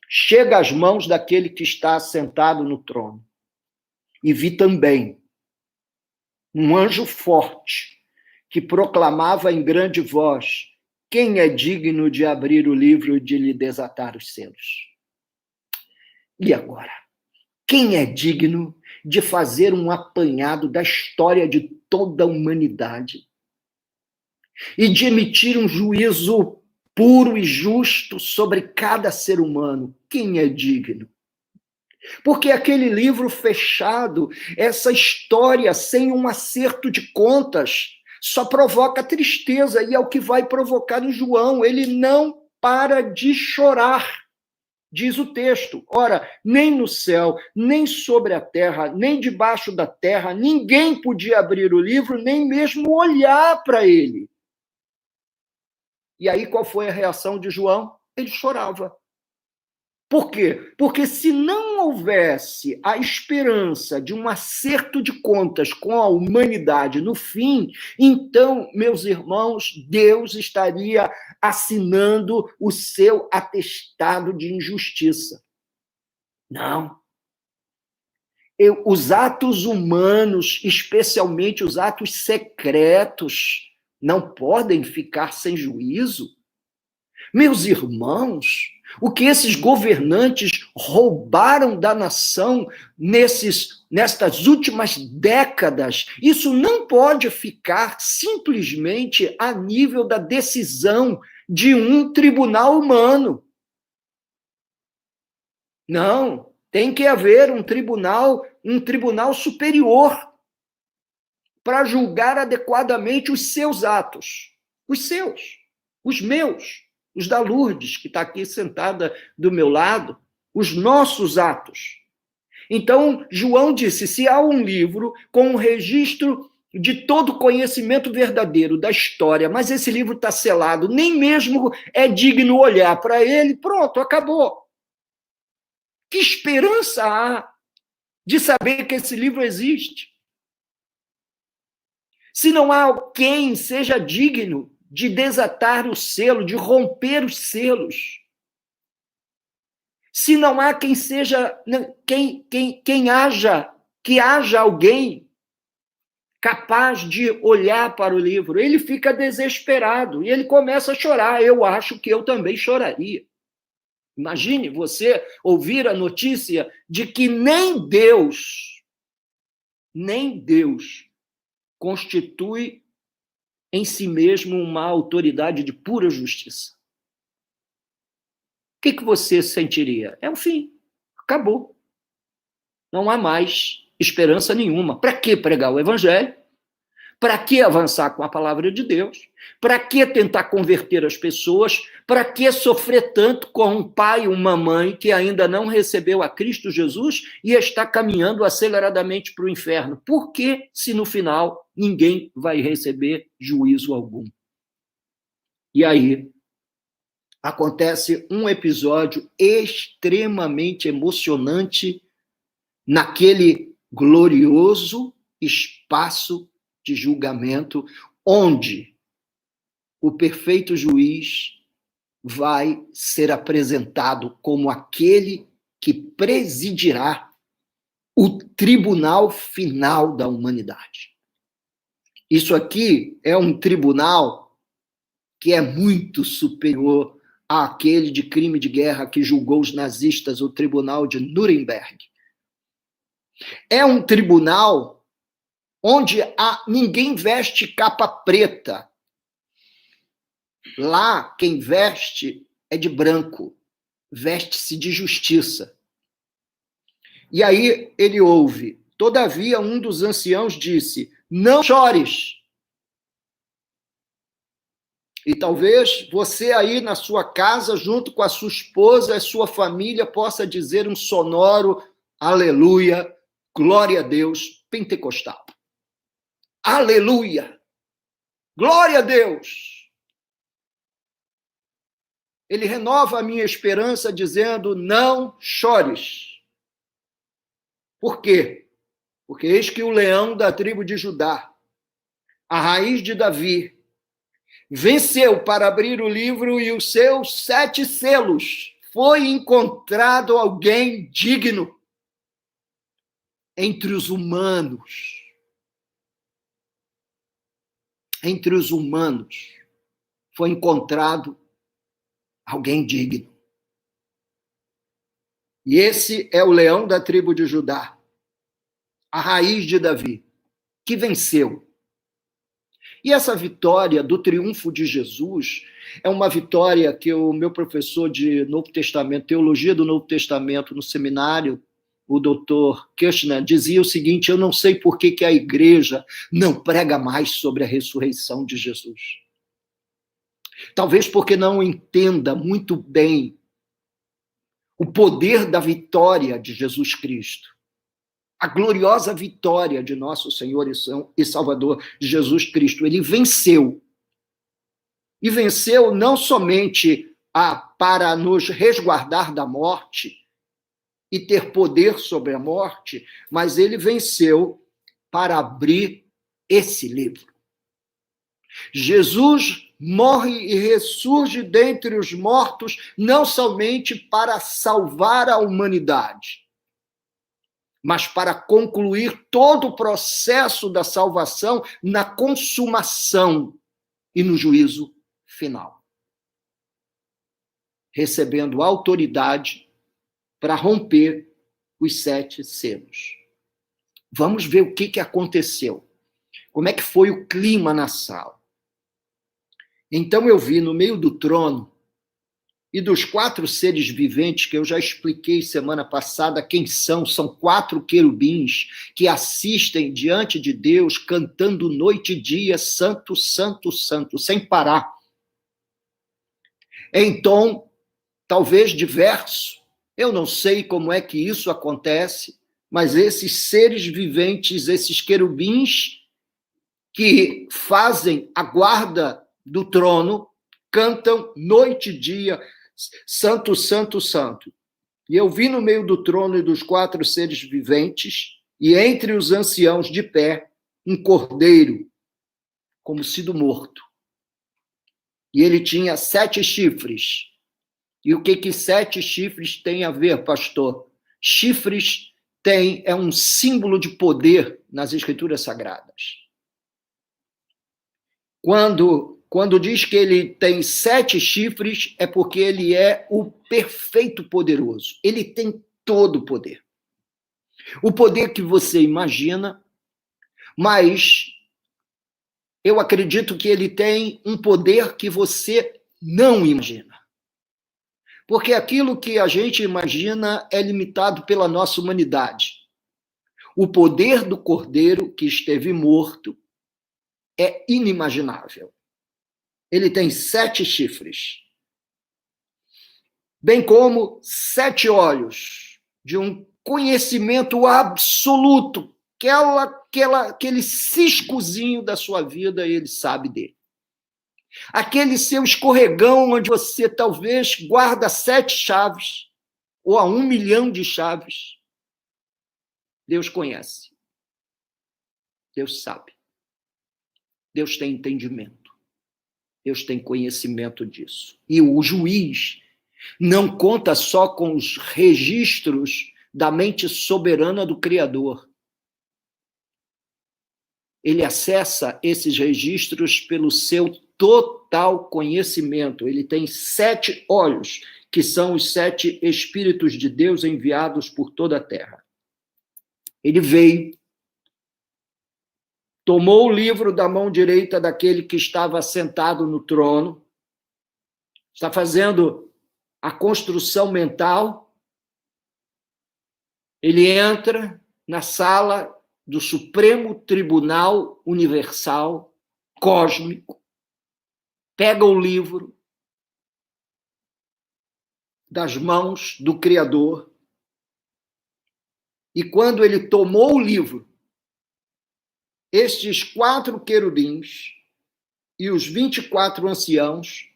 Speaker 1: Chega às mãos daquele que está sentado no trono. E vi também um anjo forte que proclamava em grande voz: quem é digno de abrir o livro e de lhe desatar os selos? E agora? Quem é digno de fazer um apanhado da história de toda a humanidade e de emitir um juízo puro e justo sobre cada ser humano? Quem é digno? Porque aquele livro fechado, essa história sem um acerto de contas, só provoca tristeza, e é o que vai provocar em João. Ele não para de chorar, diz o texto. Ora, nem no céu, nem sobre a terra, nem debaixo da terra, ninguém podia abrir o livro, nem mesmo olhar para ele. E aí, qual foi a reação de João? Ele chorava. Por quê? Porque se não houvesse a esperança de um acerto de contas com a humanidade no fim, então, meus irmãos, Deus estaria assinando o seu atestado de injustiça. Não. Os atos humanos, especialmente os atos secretos, não podem ficar sem juízo. Meus irmãos, o que esses governantes roubaram da nação nestas últimas décadas, isso não pode ficar simplesmente a nível da decisão de um tribunal humano. Não, tem que haver um tribunal superior para julgar adequadamente os seus atos, os seus, os meus, os da Lourdes, que está aqui sentada do meu lado, os nossos atos. Então, João disse, se há um livro com um registro de todo conhecimento verdadeiro da história, mas esse livro está selado, nem mesmo é digno olhar para ele, pronto, acabou. Que esperança há de saber que esse livro existe? Se não há quem seja digno de desatar o selo, de romper os selos. Se não há quem seja, quem haja, que haja alguém capaz de olhar para o livro, ele fica desesperado e ele começa a chorar. Eu acho que eu também choraria. Imagine você ouvir a notícia de que nem Deus constitui em si mesmo uma autoridade de pura justiça. O que você sentiria? É o fim. Acabou. Não há mais esperança nenhuma. Para que pregar o evangelho? Para que avançar com a palavra de Deus? Para que tentar converter as pessoas? Para que sofrer tanto com um pai e uma mãe que ainda não recebeu a Cristo Jesus e está caminhando aceleradamente para o inferno? Por que, se no final ninguém vai receber juízo algum? E aí acontece um episódio extremamente emocionante naquele glorioso espaço de julgamento, onde o perfeito juiz vai ser apresentado como aquele que presidirá o tribunal final da humanidade. Isso aqui é um tribunal que é muito superior àquele de crime de guerra que julgou os nazistas, o tribunal de Nuremberg. É um tribunal onde ninguém veste capa preta. Lá, quem veste é de branco, veste-se de justiça. E aí ele ouve: todavia, um dos anciãos disse: não chores. E talvez você aí na sua casa, junto com a sua esposa e a sua família, possa dizer um sonoro aleluia, glória a Deus, pentecostal. Aleluia! Glória a Deus! Ele renova a minha esperança dizendo: não chores. Por quê? Porque eis que o leão da tribo de Judá, a raiz de Davi, venceu para abrir o livro e os seus 7 selos. Foi encontrado alguém digno entre os humanos. Entre os humanos foi encontrado alguém digno. E esse é o leão da tribo de Judá, a raiz de Davi, que venceu. E essa vitória do triunfo de Jesus é uma vitória que o meu professor de Novo Testamento, Teologia do Novo Testamento, no seminário, o doutor Kirchner, dizia o seguinte: eu não sei por que a igreja não prega mais sobre a ressurreição de Jesus. Talvez porque não entenda muito bem o poder da vitória de Jesus Cristo. A gloriosa vitória de nosso Senhor e Salvador Jesus Cristo. Ele venceu. E venceu não somente para nos resguardar da morte e ter poder sobre a morte, mas ele venceu para abrir esse livro. Jesus morre e ressurge dentre os mortos, não somente para salvar a humanidade, mas para concluir todo o processo da salvação na consumação e no juízo final. Recebendo autoridade para romper os 7 selos. Vamos ver o que aconteceu. Como é que foi o clima na sala? Então eu vi no meio do trono e dos 4 seres viventes, que eu já expliquei semana passada quem são 4 querubins que assistem diante de Deus, cantando noite e dia, santo, santo, santo, sem parar. Em tom, talvez diverso, eu não sei como é que isso acontece, mas esses seres viventes, esses querubins que fazem a guarda do trono, cantam noite e dia, santo, santo, santo. E eu vi no meio do trono e dos 4 seres viventes, e entre os anciãos de pé, um cordeiro, como sido morto. E ele tinha 7 chifres, E o que 7 chifres tem a ver, pastor? Chifres é um símbolo de poder nas Escrituras Sagradas. Quando diz que ele tem 7 chifres, é porque ele é o perfeito poderoso. Ele tem todo o poder. O poder que você imagina, mas eu acredito que ele tem um poder que você não imagina. Porque aquilo que a gente imagina é limitado pela nossa humanidade. O poder do Cordeiro que esteve morto é inimaginável. Ele tem 7 chifres, bem como 7 olhos, de um conhecimento absoluto. Aquele ciscozinho da sua vida, ele sabe dele. Aquele seu escorregão onde você talvez guarda 7 chaves, ou a 1 milhão de chaves, Deus conhece. Deus sabe. Deus tem entendimento. Deus tem conhecimento disso. E o juiz não conta só com os registros da mente soberana do Criador. Ele acessa esses registros pelo seu total conhecimento. Ele tem 7 olhos, que são os 7 Espíritos de Deus enviados por toda a terra. Ele veio, tomou o livro da mão direita daquele que estava sentado no trono, está fazendo a construção mental. Ele entra na sala do Supremo Tribunal Universal, cósmico, pega o livro das mãos do Criador, e quando ele tomou o livro, estes 4 querubins e os 24 anciãos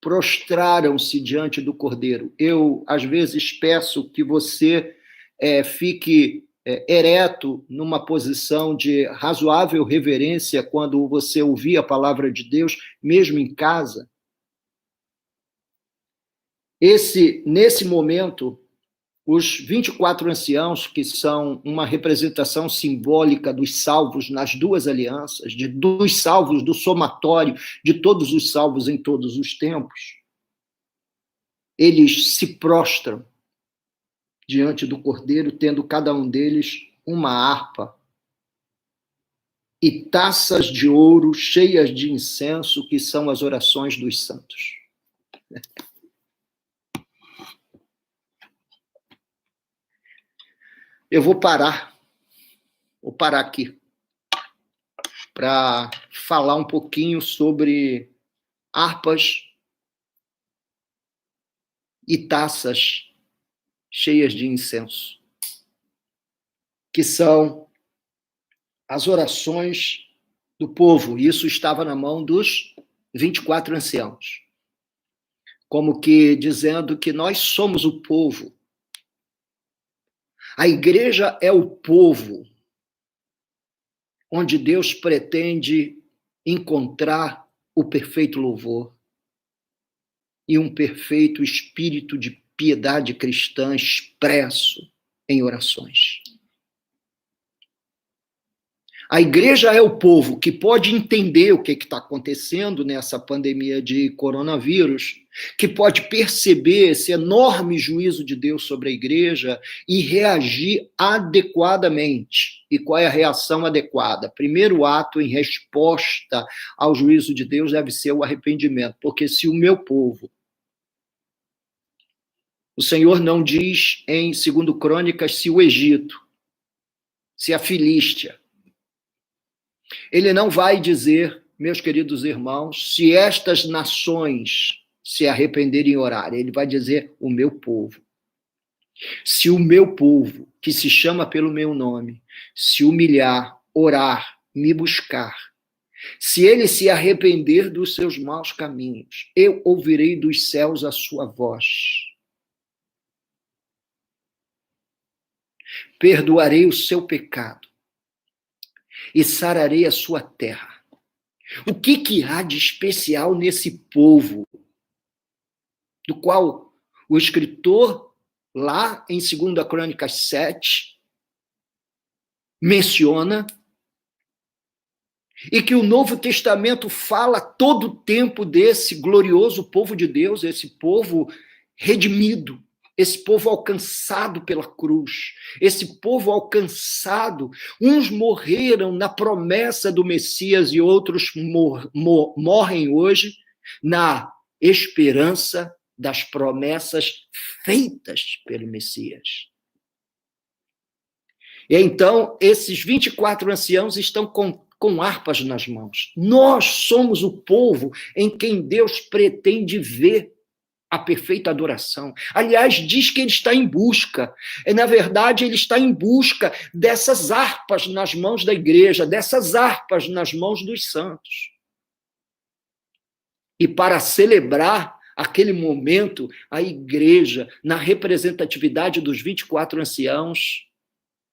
Speaker 1: prostraram-se diante do Cordeiro. Eu, às vezes, peço que você fique ereto, numa posição de razoável reverência quando você ouvir a palavra de Deus, mesmo em casa. Nesse momento, os 24 anciãos, que são uma representação simbólica dos salvos nas 2 alianças, dos salvos do somatório, de todos os salvos em todos os tempos, eles se prostram diante do Cordeiro, tendo cada um deles uma harpa e taças de ouro cheias de incenso, que são as orações dos santos. Eu vou parar aqui para falar um pouquinho sobre harpas e taças cheias de incenso, que são as orações do povo. Isso estava na mão dos 24 anciãos, como que dizendo que nós somos o povo. A igreja é o povo onde Deus pretende encontrar o perfeito louvor e um perfeito espírito de piedade cristã expresso em orações. A igreja é o povo que pode entender o que está acontecendo nessa pandemia de coronavírus, que pode perceber esse enorme juízo de Deus sobre a igreja e reagir adequadamente. E qual é a reação adequada? Primeiro ato em resposta ao juízo de Deus deve ser o arrependimento, porque se o meu povo... O Senhor não diz em 2 Crônicas se o Egito, se a Filístia. Ele não vai dizer, meus queridos irmãos, se estas nações se arrependerem e orarem. Ele vai dizer o meu povo. Se o meu povo, que se chama pelo meu nome, se humilhar, orar, me buscar, se ele se arrepender dos seus maus caminhos, eu ouvirei dos céus a sua voz. Perdoarei o seu pecado e sararei a sua terra. O que há de especial nesse povo do qual o escritor, lá em 2 Crônicas 7, menciona, e que o Novo Testamento fala todo o tempo desse glorioso povo de Deus, esse povo redimido, esse povo alcançado pela cruz, esse povo alcançado. Uns morreram na promessa do Messias e outros morrem hoje na esperança das promessas feitas pelo Messias. E então, esses 24 anciãos estão com harpas nas mãos. Nós somos o povo em quem Deus pretende ver a perfeita adoração. Aliás, diz que ele está em busca. Na verdade, ele está em busca dessas harpas nas mãos da igreja, dessas harpas nas mãos dos santos. E para celebrar aquele momento, a igreja, na representatividade dos 24 anciãos,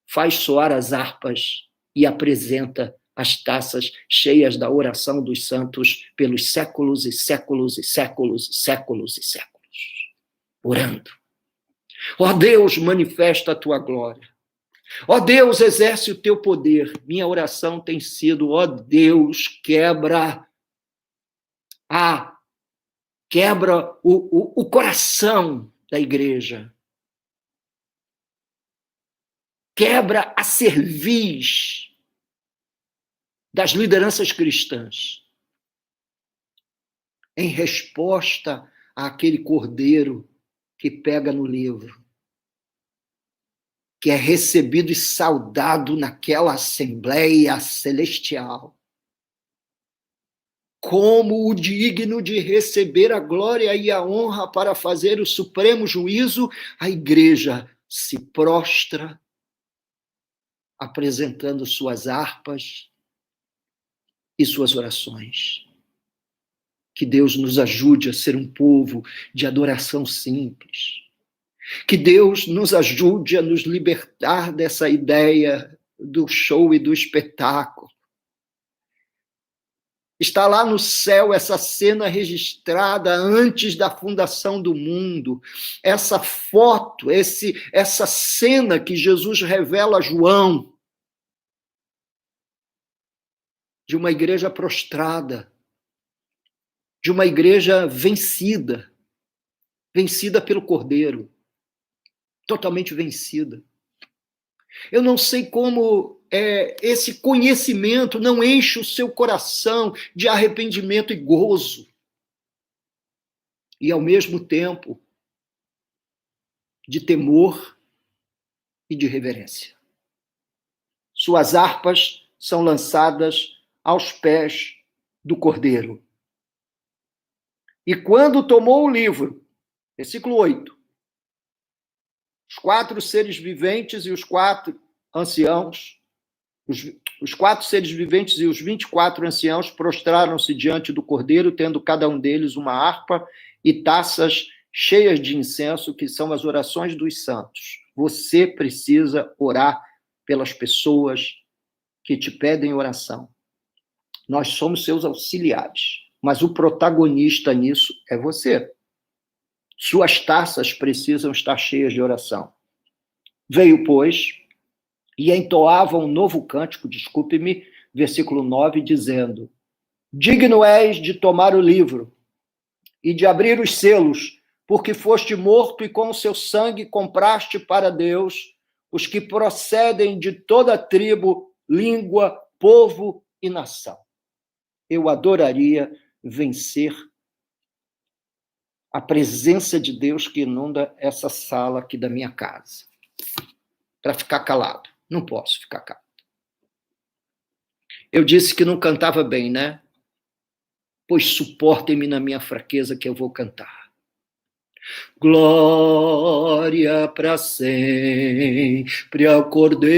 Speaker 1: faz soar as harpas e apresenta as taças cheias da oração dos santos pelos séculos e séculos e séculos e séculos e séculos. Orando. Ó Deus, manifesta a tua glória. Ó Deus, exerce o teu poder. Minha oração tem sido, ó Deus, quebra o coração da igreja. Quebra a cerviz das lideranças cristãs, em resposta àquele cordeiro que pega no livro, que é recebido e saudado naquela assembleia celestial, como o digno de receber a glória e a honra para fazer o supremo juízo. A igreja se prostra, apresentando suas harpas e suas orações. Que Deus nos ajude a ser um povo de adoração simples. Que Deus nos ajude a nos libertar dessa ideia do show e do espetáculo. Está lá no céu essa cena registrada antes da fundação do mundo. Essa foto, essa cena que Jesus revela a João, de uma igreja prostrada, de uma igreja vencida pelo Cordeiro, totalmente vencida. Eu não sei como esse conhecimento não enche o seu coração de arrependimento e gozo, e ao mesmo tempo de temor e de reverência. Suas harpas são lançadas aos pés do Cordeiro. E quando tomou o livro, versículo 8, os 4 seres viventes e os 4 anciãos, os 4 seres viventes e os 24 anciãos prostraram-se diante do Cordeiro, tendo cada um deles uma harpa e taças cheias de incenso, que são as orações dos santos. Você precisa orar pelas pessoas que te pedem oração. Nós somos seus auxiliares, mas o protagonista nisso é você. Suas taças precisam estar cheias de oração. Veio, pois, e entoava um novo cântico, desculpe-me, versículo 9, dizendo: digno és de tomar o livro e de abrir os selos, porque foste morto e com o seu sangue compraste para Deus os que procedem de toda tribo, língua, povo e nação. Eu adoraria vencer a presença de Deus que inunda essa sala aqui da minha casa, para ficar calado. Não posso ficar calado. Eu disse que não cantava bem, né? Pois suportem-me na minha fraqueza que eu vou cantar. Glória para sempre ao Cordeiro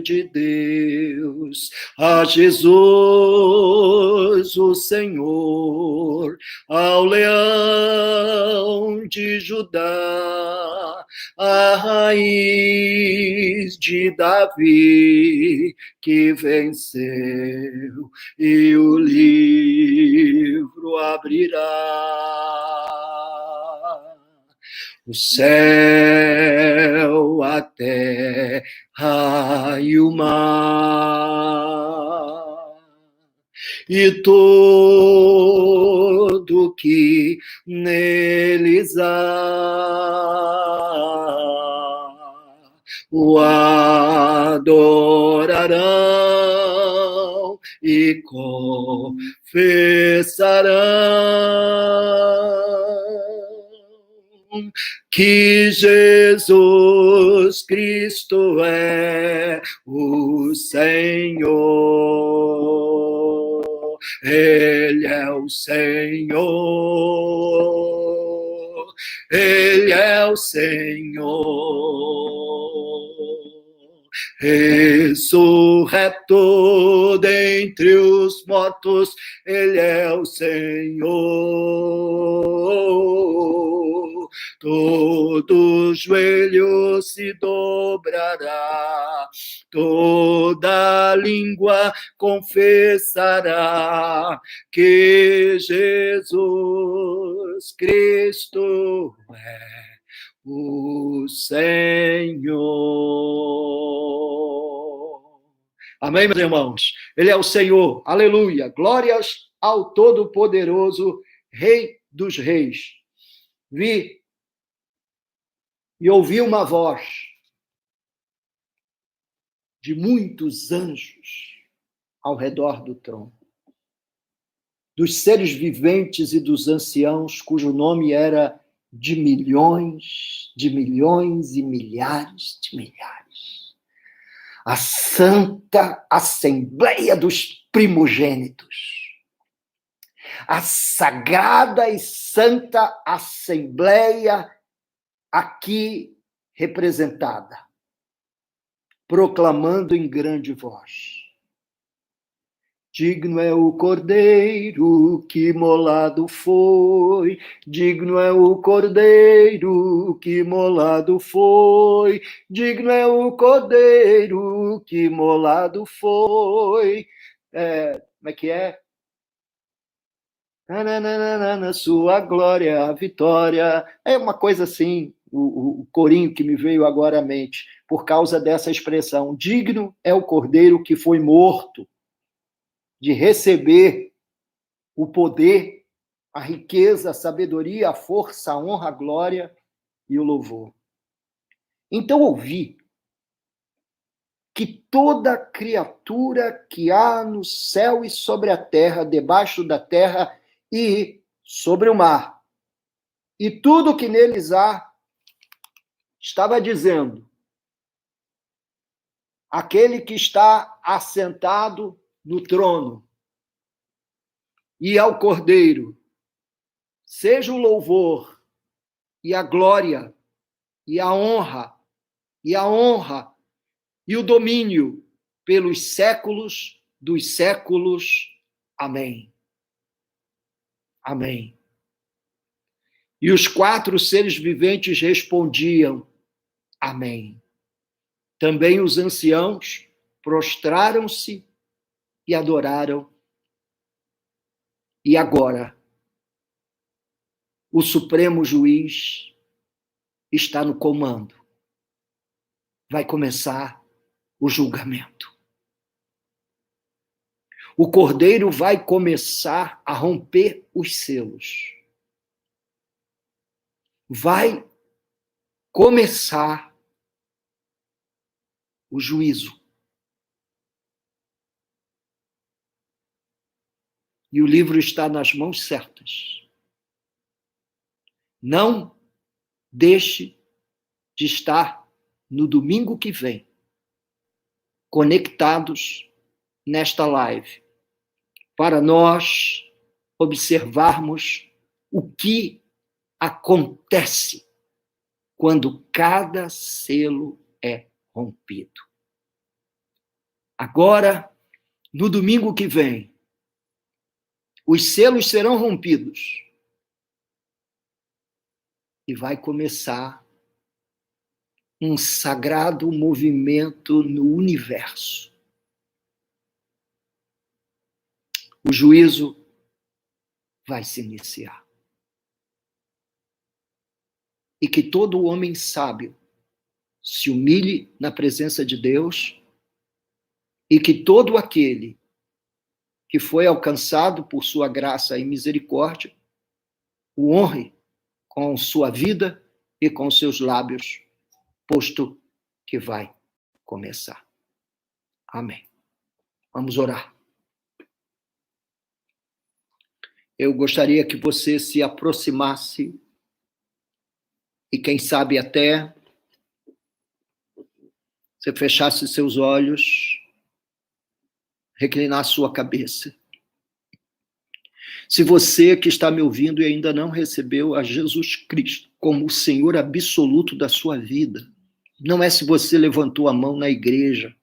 Speaker 1: de Deus, a Jesus o Senhor, ao Leão de Judá, a raiz de Davi que venceu e o livro abrirá. o céu, a terra e o mar, e tudo que neles há, o adorarão e confessarão que Jesus Cristo é o Senhor. Ele é o Senhor. Ele é o Senhor. Ressurreto dentre os mortos, Ele é o Senhor. Todo joelho se dobrará, toda língua confessará que Jesus Cristo é o Senhor. Amém, meus irmãos? Ele é o Senhor. Aleluia. Glórias ao Todo-Poderoso, Rei dos Reis. Vi e ouvi uma voz de muitos anjos ao redor do trono, dos seres viventes e dos anciãos, cujo nome era de milhões e milhares de milhares. A Santa Assembleia dos Primogênitos. A Sagrada e Santa Assembleia aqui representada, proclamando em grande voz: digno é o Cordeiro que imolado foi, digno é o Cordeiro que imolado foi, digno é o Cordeiro que imolado foi. Como é que é? Na sua glória, a vitória. É uma coisa assim, o corinho que me veio agora à mente, por causa dessa expressão. Digno é o Cordeiro que foi morto de receber o poder, a riqueza, a sabedoria, a força, a honra, a glória e o louvor. Então ouvi que toda criatura que há no céu e sobre a terra, debaixo da terra e sobre o mar, e tudo que neles há, estava dizendo: aquele que está assentado no trono e ao Cordeiro, seja o louvor e a glória e a honra e o domínio pelos séculos dos séculos. Amém. Amém. E os 4 seres viventes respondiam: amém. Também os anciãos prostraram-se e adoraram. E agora, o Supremo Juiz está no comando. Vai começar o julgamento. O Cordeiro vai começar a romper os selos. Vai começar o juízo. E o livro está nas mãos certas. Não deixe de estar no domingo que vem, conectados nesta live, para nós observarmos o que acontece quando cada selo é rompido. Agora, no domingo que vem, os selos serão rompidos e vai começar um sagrado movimento no universo. O juízo vai se iniciar. e que todo homem sábio se humilhe na presença de Deus e que todo aquele que foi alcançado por sua graça e misericórdia o honre com sua vida e com seus lábios, posto que vai começar. Amém. Vamos orar. Eu gostaria que você se aproximasse e, quem sabe, até você fechasse seus olhos, reclinar sua cabeça. Se você que está me ouvindo e ainda não recebeu a Jesus Cristo como o Senhor absoluto da sua vida, não é se você levantou a mão na igreja,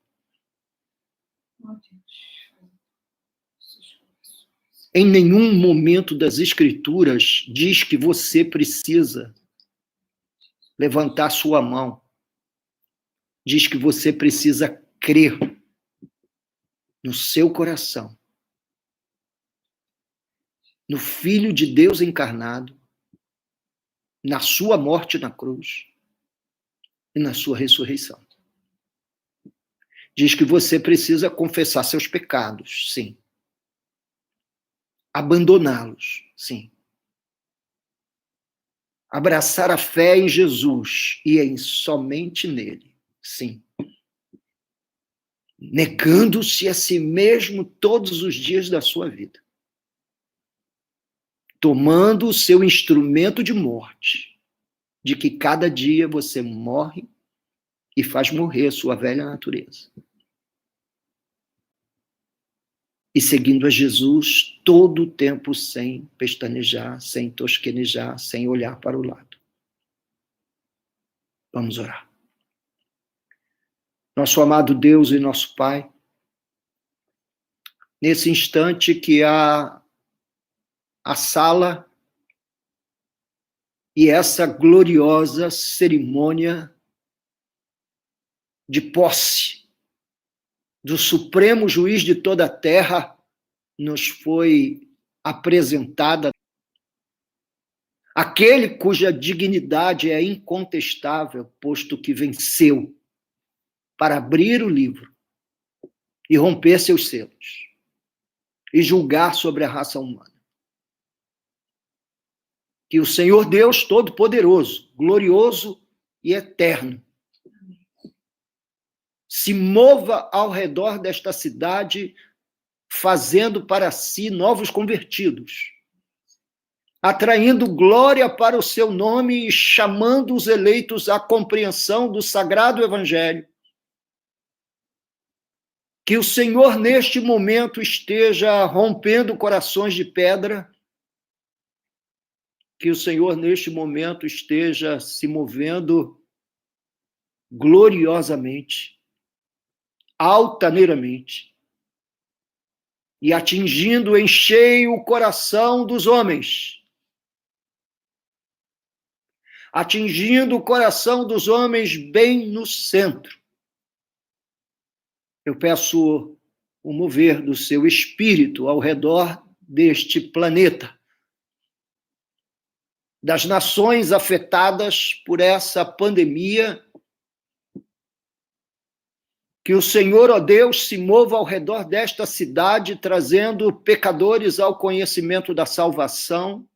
Speaker 1: em nenhum momento das Escrituras diz que você precisa levantar sua mão. Diz que você precisa crer no seu coração, no Filho de Deus encarnado, na sua morte na cruz e na sua ressurreição. Diz que você precisa confessar seus pecados, sim. Abandoná-los, sim. Abraçar a fé em Jesus e em somente nele, sim. Negando-se a si mesmo todos os dias da sua vida. Tomando o seu instrumento de morte, de que cada dia você morre e faz morrer a sua velha natureza. E seguindo a Jesus todo o tempo sem pestanejar, sem tosquenejar, sem olhar para o lado. Vamos orar. Nosso amado Deus e nosso Pai, nesse instante que a sala e essa gloriosa cerimônia de posse do Supremo Juiz de toda a terra nos foi apresentada, aquele cuja dignidade é incontestável, posto que venceu para abrir o livro e romper seus selos e julgar sobre a raça humana. Que o Senhor Deus Todo-Poderoso, glorioso e eterno, se mova ao redor desta cidade, fazendo para si novos convertidos, atraindo glória para o seu nome e chamando os eleitos à compreensão do sagrado evangelho. Que o Senhor, neste momento, esteja rompendo corações de pedra, que o Senhor, neste momento, esteja se movendo gloriosamente, altaneiramente, e atingindo em cheio o coração dos homens. Atingindo o coração dos homens bem no centro. Eu peço o mover do seu espírito ao redor deste planeta, das nações afetadas por essa pandemia. Que o Senhor, ó Deus, se mova ao redor desta cidade, trazendo pecadores ao conhecimento da salvação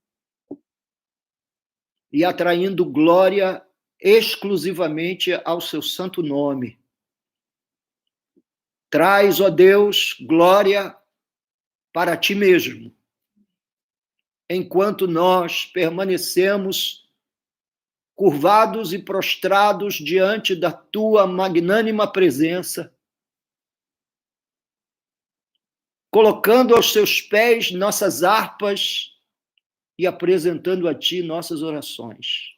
Speaker 1: e atraindo glória exclusivamente ao seu santo nome. Traz, ó Deus, glória para ti mesmo, enquanto nós permanecemos curvados e prostrados diante da tua magnânima presença, colocando aos seus pés nossas harpas e apresentando a ti nossas orações.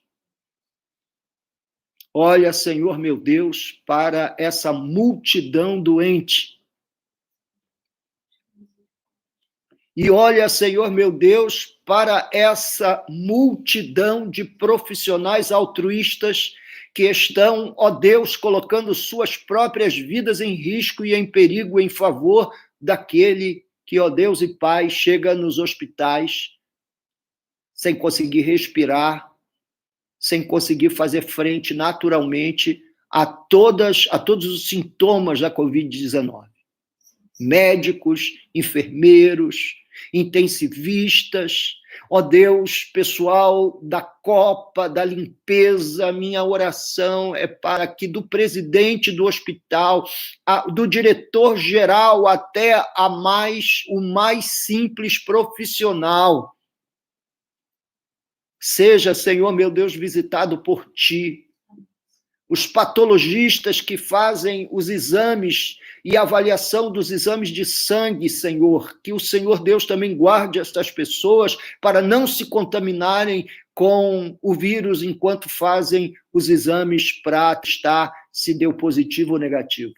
Speaker 1: Olha, Senhor meu Deus, para essa multidão doente. E olha, Senhor meu Deus, para essa multidão de profissionais altruístas que estão, ó Deus, colocando suas próprias vidas em risco e em perigo em favor daquele que, ó Deus e Pai, chega nos hospitais sem conseguir respirar, sem conseguir fazer frente naturalmente a todos os sintomas da Covid-19. Médicos, enfermeiros, intensivistas, ó Deus, pessoal da Copa, da limpeza, minha oração é para que do presidente do hospital, do diretor-geral até o mais simples profissional, seja, Senhor, meu Deus, visitado por Ti. Os patologistas que fazem os exames e avaliação dos exames de sangue, Senhor, que o Senhor Deus também guarde estas pessoas para não se contaminarem com o vírus enquanto fazem os exames para testar se deu positivo ou negativo.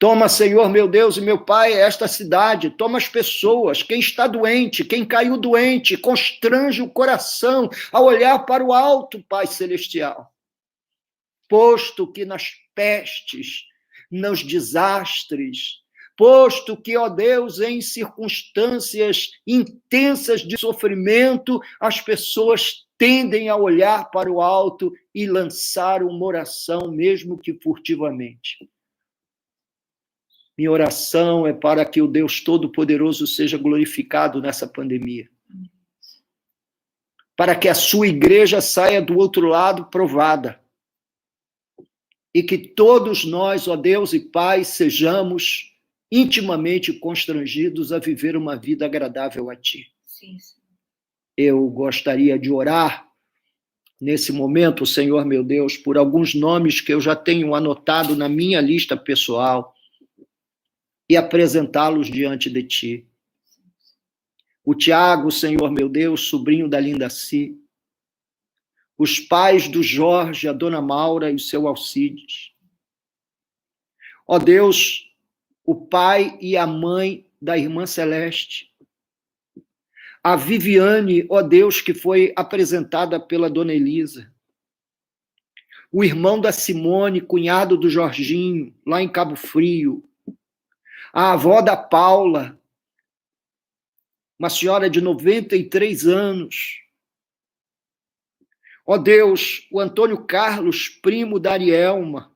Speaker 1: Toma, Senhor, meu Deus e meu Pai, esta cidade, toma as pessoas, quem está doente, quem caiu doente, constrange o coração a olhar para o alto, Pai Celestial. Posto que nas pestes, nos desastres, posto que, ó Deus, em circunstâncias intensas de sofrimento, as pessoas tendem a olhar para o alto e lançar uma oração, mesmo que furtivamente. Minha oração é para que o Deus Todo-Poderoso seja glorificado nessa pandemia. Para que a sua igreja saia do outro lado provada. E que todos nós, ó Deus e Pai, sejamos intimamente constrangidos a viver uma vida agradável a Ti. Sim. Eu gostaria de orar nesse momento, Senhor meu Deus, por alguns nomes que eu já tenho anotado na minha lista pessoal e apresentá-los diante de Ti. O Tiago, Senhor meu Deus, sobrinho da Lindaci, os pais do Jorge, a dona Maura e o seu Alcides. Ó Deus, o pai e a mãe da irmã Celeste. A Viviane, ó Deus, que foi apresentada pela dona Elisa. O irmão da Simone, cunhado do Jorginho, lá em Cabo Frio. A avó da Paula, uma senhora de 93 anos. Ó Deus, o Antônio Carlos, primo da Arielma,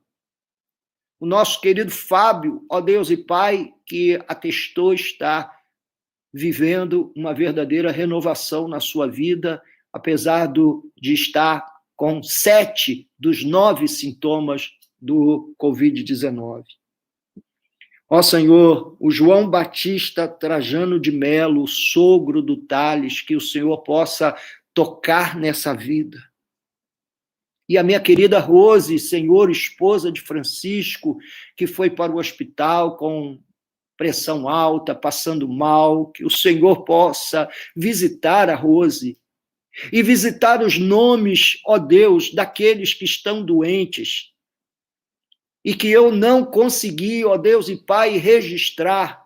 Speaker 1: o nosso querido Fábio, ó Deus e Pai, que atestou estar vivendo uma verdadeira renovação na sua vida, apesar de estar com 7 dos 9 sintomas do Covid-19. Ó Senhor, o João Batista Trajano de Melo, sogro do Tales, que o Senhor possa tocar nessa vida. E a minha querida Rose, Senhor, esposa de Francisco, que foi para o hospital com pressão alta, passando mal, que o Senhor possa visitar a Rose e visitar os nomes, ó Deus, daqueles que estão doentes e que eu não consegui, ó Deus e Pai, registrar.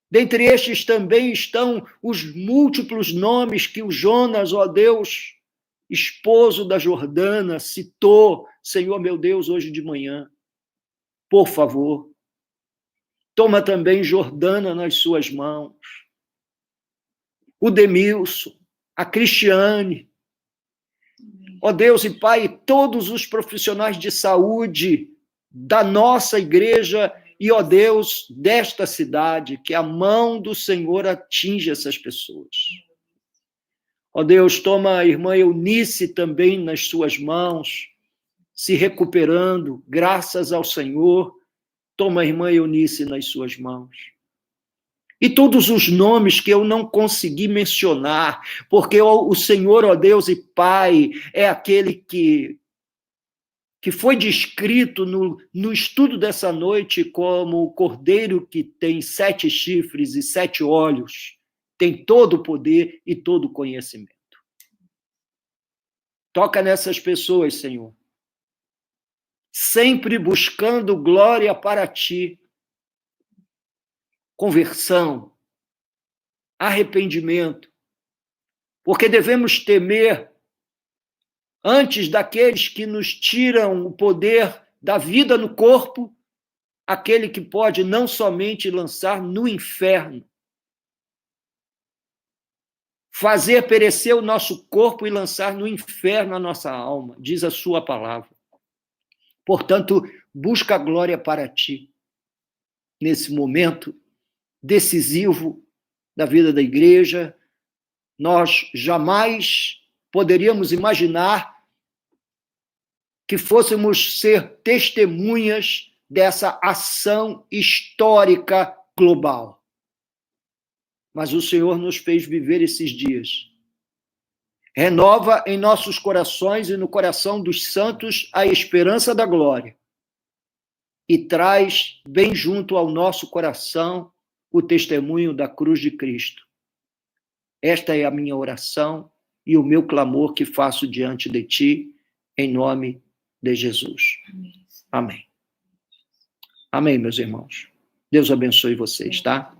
Speaker 1: Dentre estes também estão os múltiplos nomes que o Jonas, ó Deus, esposo da Jordana, citou, Senhor meu Deus, hoje de manhã. Por favor, toma também Jordana nas suas mãos. O Demilson, a Cristiane, ó Deus e Pai, todos os profissionais de saúde da nossa igreja e, ó Deus, desta cidade, que a mão do Senhor atinja essas pessoas. Ó Deus, toma a irmã Eunice também nas suas mãos, se recuperando, graças ao Senhor. Toma a irmã Eunice nas suas mãos. E todos os nomes que eu não consegui mencionar, porque o Senhor, ó Deus e Pai, é aquele que foi descrito no estudo dessa noite como o cordeiro que tem 7 chifres e 7 olhos, tem todo o poder e todo o conhecimento. Toca nessas pessoas, Senhor. Sempre buscando glória para Ti. Conversão, arrependimento. Porque devemos temer, antes daqueles que nos tiram o poder da vida no corpo, aquele que pode não somente lançar no inferno, fazer perecer o nosso corpo e lançar no inferno a nossa alma, diz a sua palavra. Portanto, busca a glória para ti, nesse momento decisivo da vida da igreja. Nós jamais poderíamos imaginar que fôssemos ser testemunhas dessa ação histórica global. Mas o Senhor nos fez viver esses dias. Renova em nossos corações e no coração dos santos a esperança da glória. E traz bem junto ao nosso coração o testemunho da cruz de Cristo. Esta é a minha oração e o meu clamor que faço diante de ti, em nome de Jesus. Amém. Amém, meus irmãos. Deus abençoe vocês, tá?